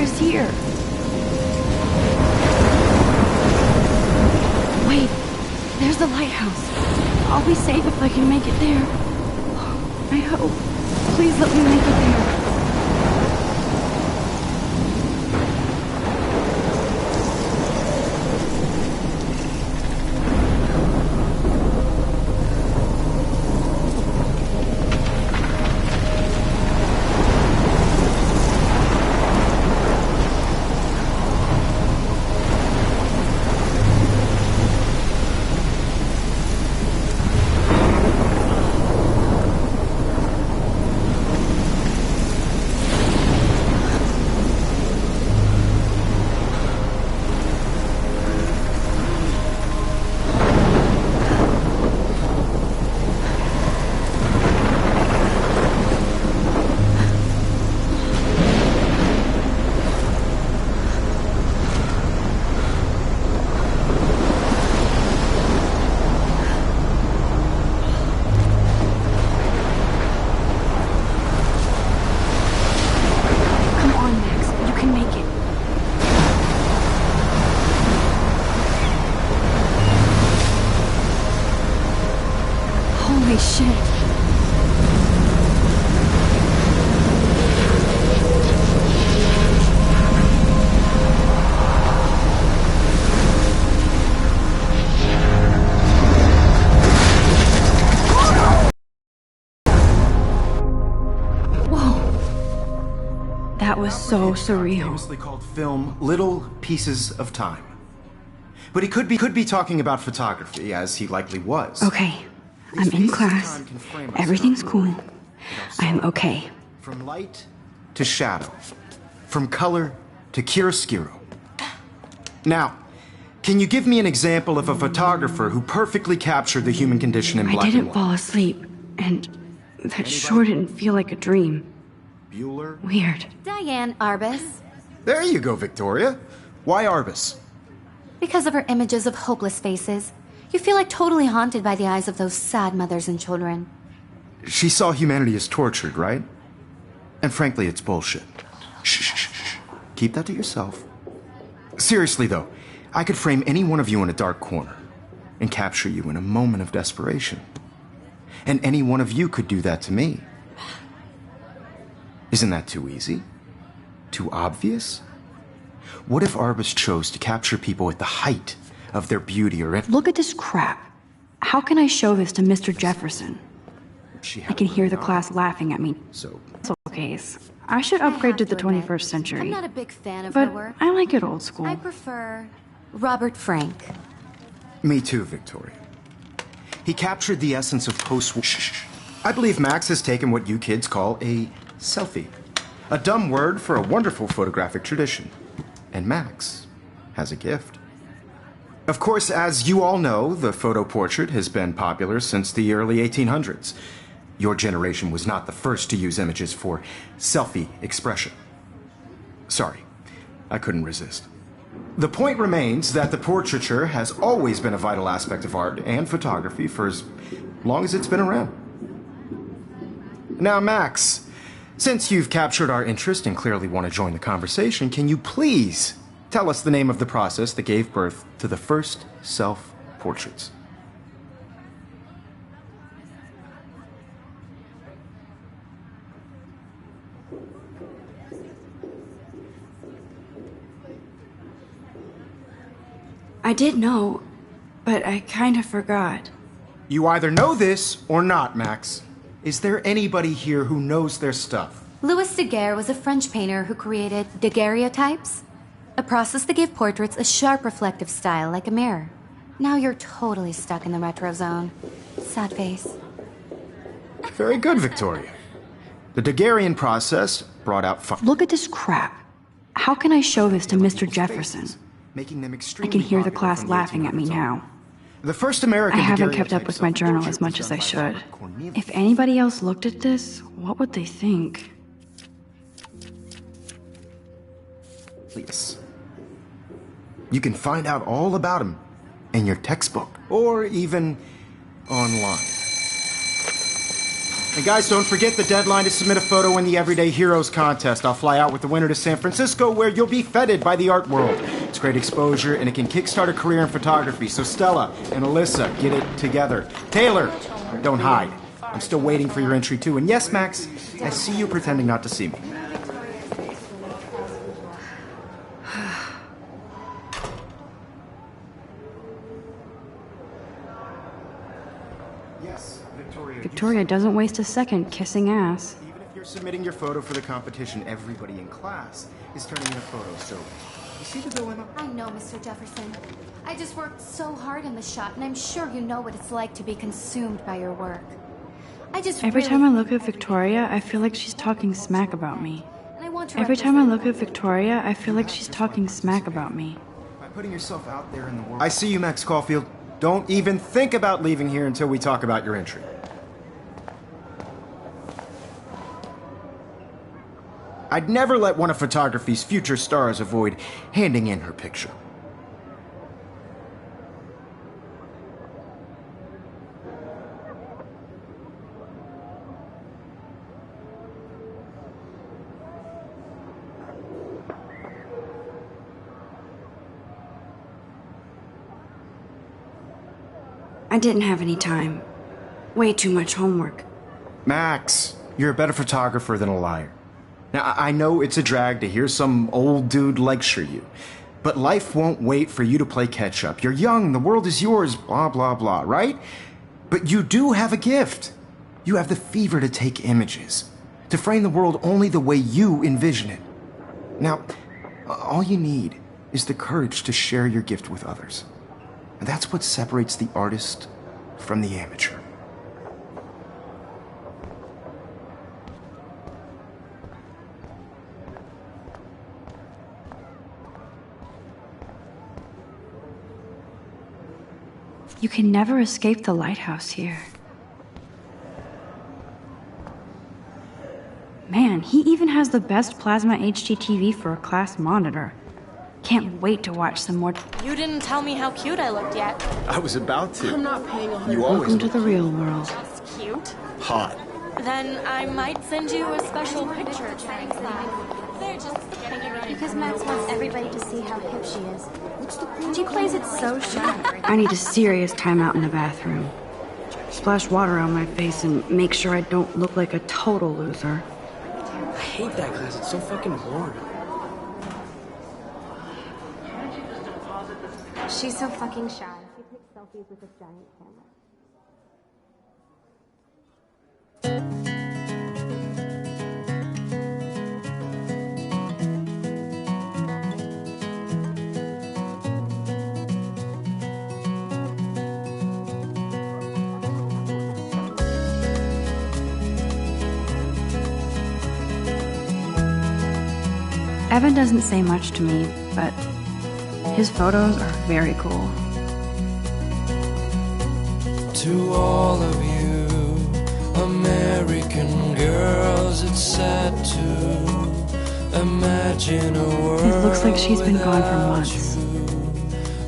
is here. Wait, there's the lighthouse. I'll be safe if I can make it there. I hope. Please let me make it there. Holy shit. Whoa. That was so surreal. Famously called film Little Pieces of Time. But he could be talking about photography, as he likely was. Okay. I'm in class. Everything's cool. I'm okay. From light to shadow. From color to chiaroscuro. Now, can you give me an example of a photographer who perfectly captured the human condition in black and white? I didn't fall asleep, and that sure didn't feel like a dream. Bueller? Weird. Diane Arbus. There you go, Victoria. Why Arbus? Because of her images of hopeless faces. You feel like totally haunted by the eyes of those sad mothers and children. She saw humanity as tortured, right? And frankly, it's bullshit. Shh, shh, shh, shh. Keep that to yourself. Seriously, though, I could frame any one of you in a dark corner and capture you in a moment of desperation. And any one of you could do that to me. Isn't that too easy? Too obvious? What if Arbus chose to capture people at the height of their beauty or... Look at this crap. How can I show this to Mr. Jefferson? I can hear the class laughing at me. So... Case. I should upgrade to the 21st century. I'm not a big fan of but her work. I like it old school. I prefer Robert Frank. Me too, Victoria. He captured the essence of post-war... I believe Max has taken what you kids call a selfie. A dumb word for a wonderful photographic tradition. And Max has a gift. Of course, as you all know, the photo portrait has been popular since the early 1800s. Your generation was not the first to use images for selfie expression. Sorry, I couldn't resist. The point remains that the portraiture has always been a vital aspect of art and photography for as long as it's been around. Now, Max, since you've captured our interest and clearly want to join the conversation, can you please tell us the name of the process that gave birth to the first self-portraits? I did know, but I kind of forgot. You either know this or not, Max. Is there anybody here who knows their stuff? Louis Daguerre was a French painter who created daguerreotypes, a process that gave portraits a sharp reflective style like a mirror. Now you're totally stuck in the retro zone. Sad face. Very good, Victoria. The Daguerrean process brought out fun. Look at this crap. How can I show this to Mr. Jefferson? Making them I extremely can hear the popular class from the laughing at me 1800s on. now. The first American I haven't kept up daguerreotype with my journal as much as I should. If anybody else looked at this, what would they think? Please. You can find out all about him in your textbook or even online. And guys, don't forget the deadline to submit a photo in the Everyday Heroes contest. I'll fly out with the winner to San Francisco, where you'll be feted by the art world. It's great exposure, and it can kickstart a career in photography. So Stella and Alyssa, get it together. Taylor, don't hide. I'm still waiting for your entry, too. And yes, Max, I see you pretending not to see me. Yes, Victoria. Victoria doesn't waste a second kissing ass. Even if you're submitting your photo for the competition, everybody in class is turning in a photo, so you see the dilemma? I know, Mr. Jefferson. I just worked so hard in the shot, and I'm sure you know what it's like to be consumed by your work. Every time I look at Victoria, I feel like she's talking smack about me. Every time I look at Victoria, I feel like she's talking smack about me. By putting yourself out there in the world. I see you, Max Caulfield. Don't even think about leaving here until we talk about your entry. I'd never let one of photography's future stars avoid handing in her picture. I didn't have any time. Way too much homework. Max, you're a better photographer than a liar. Now, I know it's a drag to hear some old dude lecture you, but life won't wait for you to play catch-up. You're young, the world is yours, blah, blah, blah, right? But you do have a gift. You have the fever to take images, to frame the world only the way you envision it. Now, all you need is the courage to share your gift with others. And that's what separates the artist from the amateur. You can never escape the lighthouse here. Man, he even has the best plasma HDTV for a class monitor. Can't wait to watch some more. You didn't tell me how cute I looked yet. I was about to. I'm not paying 100. You always Welcome to the real world. That's cute. hot. Then I might send you a special picture. They're just getting you ready. Because Max wants everybody to see how hip she is. She plays it so shy. I need a serious timeout in the bathroom. Splash water on my face and make sure I don't look like a total loser. I hate that class. It's so fucking boring. She's so fucking shy. She takes selfies with this giant camera. Evan doesn't say much to me, but his photos are very cool. To all of you American girls, it's sad to imagine a world. It looks like she's been gone for months.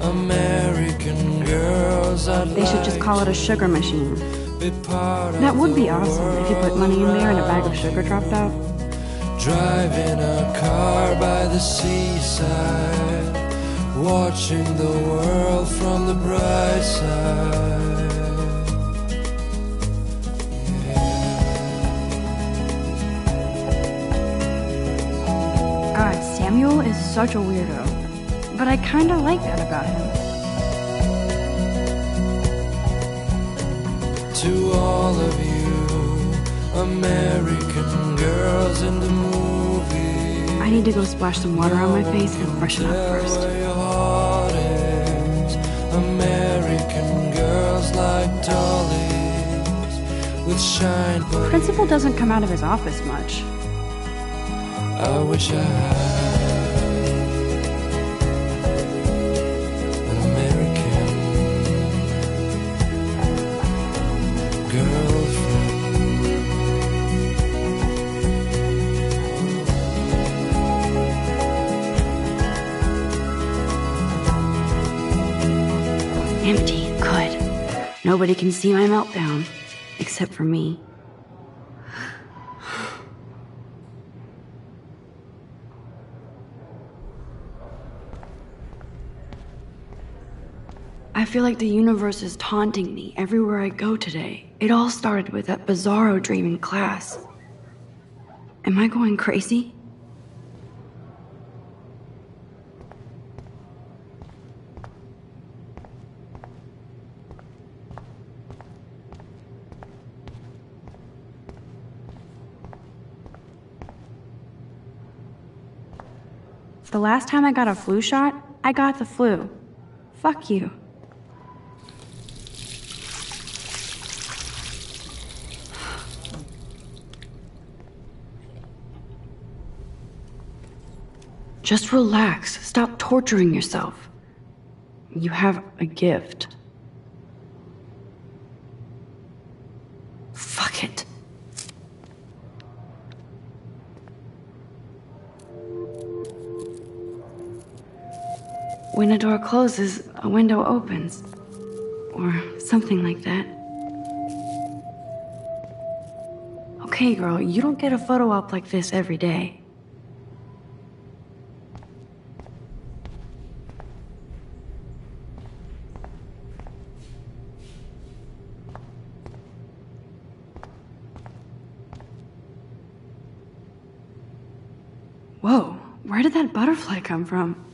American girls, They should just call it a sugar machine. That would be awesome if you put money in there and a bag of sugar dropped out. Driving a car by the seaside, watching the world from the bright side. Samuel is such a weirdo, but I kinda like that about him. To all of you American girls in the movie, I need to go splash some water on my face and freshen up first. American girls like dollies with shine. Principal doesn't come out of his office much. I wish I had an American girlfriend. Empty. Good. Nobody can see my meltdown. Except for me. I feel like the universe is taunting me everywhere I go today. It all started with that bizarro dream in class. Am I going crazy? The last time I got a flu shot, I got the flu. Fuck you. Just relax. Stop torturing yourself. You have a gift. Fuck it. When a door closes, a window opens. Or something like that. Okay, girl, you don't get a photo op like this every day. Whoa, where did that butterfly come from?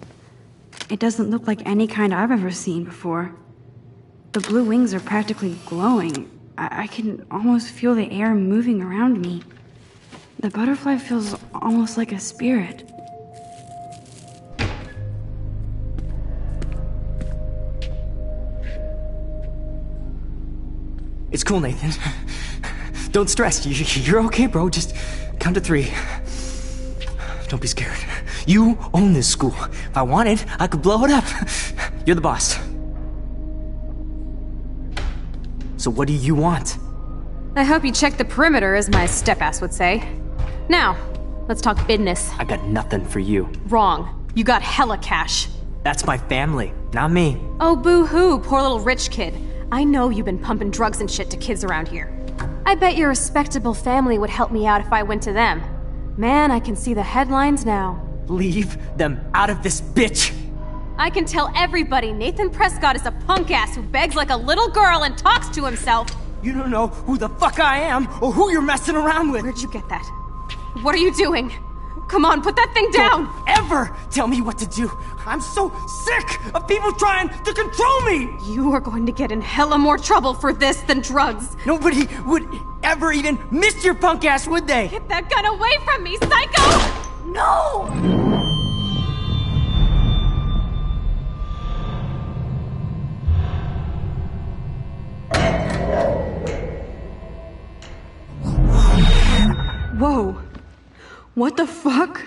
It doesn't look like any kind I've ever seen before. The blue wings are practically glowing. I can almost feel the air moving around me. The butterfly feels almost like a spirit. It's cool, Nathan. Don't stress. You're okay, bro. Just count to 3. Don't be scared. You own this school. If I wanted, I could blow it up. You're the boss. So what do you want? I hope you checked the perimeter, as my step-ass would say. Now, let's talk business. I got nothing for you. Wrong. You got hella cash. That's my family, not me. Oh, boo-hoo, poor little rich kid. I know you've been pumping drugs and shit to kids around here. I bet your respectable family would help me out if I went to them. Man, I can see the headlines now. Leave them out of this bitch! I can tell everybody Nathan Prescott is a punk-ass who begs like a little girl and talks to himself. You don't know who the fuck I am or who you're messing around with. Where'd you get that? What are you doing? Come on, put that thing down! Don't ever tell me what to do! I'm so sick of people trying to control me! You are going to get in hella more trouble for this than drugs. Nobody would ever even miss your punk ass, would they? Get that gun away from me, psycho! No! Whoa. What the fuck?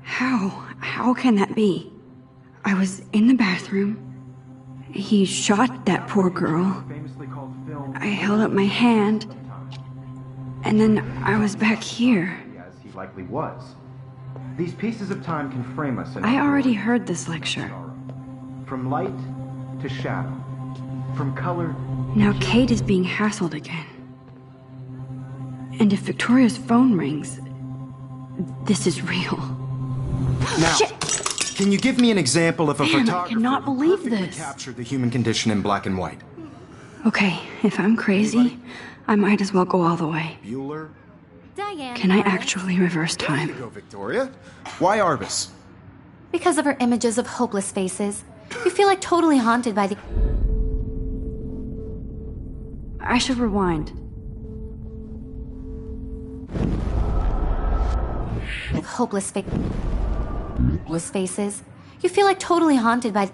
How can that be? I was in the bathroom. He shot that poor girl. I held up my hand. And then I was back here. As he likely was. These pieces of time can frame us in I already heard this lecture. From light to shadow. From color. Now Kate is being hassled again. And if Victoria's phone rings, this is real. Now, Shit. Can you give me an example of a Man, I photographer cannot who believe perfectly this. captured the human condition in black and white? Okay, if I'm crazy, I might as well go all the way. Bueller? Diane. Can I actually reverse There you time? go, Victoria. Why Arbus? Because of her images of hopeless faces, you feel like totally haunted by the... I should rewind. Of hopeless faces. You feel like totally haunted by...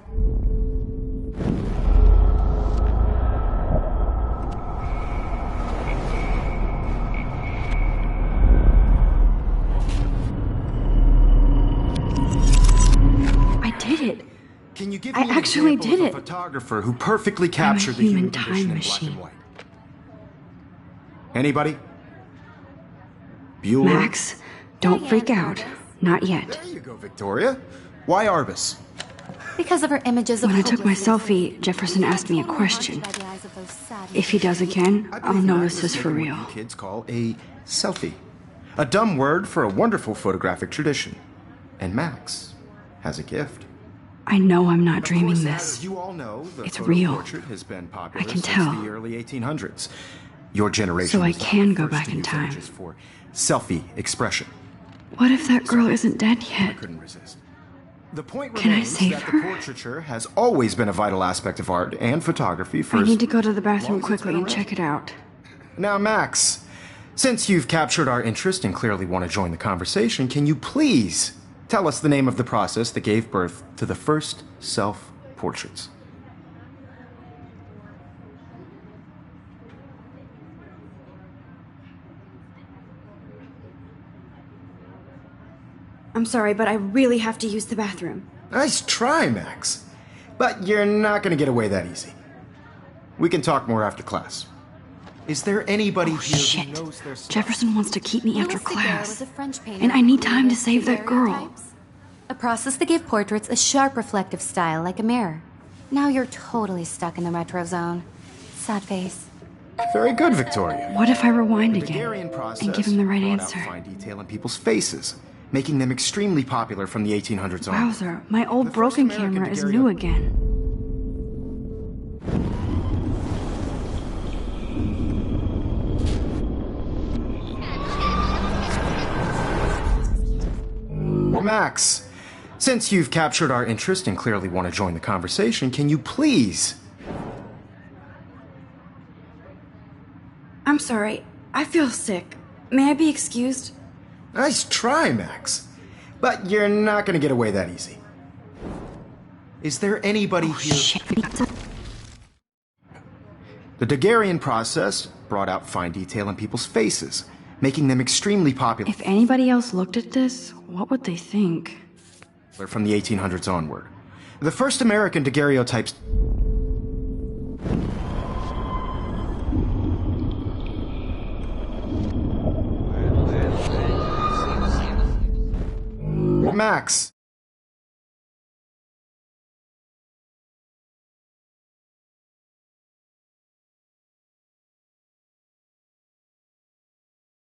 I did it. Can you give I me an actually example did of it. a photographer who perfectly captured the human human time condition in black machine. and white? Anybody? Bueller? Max, don't freak out. Not yet. There you go, Victoria. Why Arbus? Because of her images of When I took my hopeless faces. selfie, Jefferson asked me a question. By the eyes of those sad If he does again, I I'll believe know Max this is is for taking real. what you kids call a selfie. A dumb word for a wonderful photographic tradition. And Max has a gift. I know I'm not dreaming this. As you all know, the It's photo real. portrait has been popular I can since tell. the early 1800s. Your generation So I was not can the go first back to in use time. images for selfie expression. What if that girl isn't dead I yet? couldn't resist. The point Can I remains save that her? the portraiture has always been a vital aspect of art and photography for I as need to go to the long bathroom as it's quickly been and around. check it out. Now, Max, since you've captured our interest and clearly want to join the conversation, can you please tell us the name of the process that gave birth to the first self-portraits? I'm sorry, but I really have to use the bathroom. Nice try, Max. But you're not going to get away that easy. We can talk more after class. Is there anybody Oh, here shit. who knows their stuff? Jefferson wants to keep me after Louis Daguerre class. was a French painter And I who need time to created save that girl. daguerreotypes, a process that gave portraits a sharp reflective style like a mirror. Now you're totally stuck in the retro zone. Sad face. Very good, Victoria. What if I rewind The again Daguerrean process and give him the right brought out answer? fine detail in people's faces, making them extremely popular from the 1800s on. Wowzer, my old The first broken American camera is daguerreotype- new again. Max, since you've captured our interest and clearly want to join the conversation, can you please? I'm sorry. I feel sick. May I be excused? Nice try, Max. But you're not going to get away that easy. Is there anybody here? Shit. The Daguerrean process brought out fine detail in people's faces, making them extremely popular If anybody else looked at this, what would they think? from the 1800s onward. The first American daguerreotypes. Max.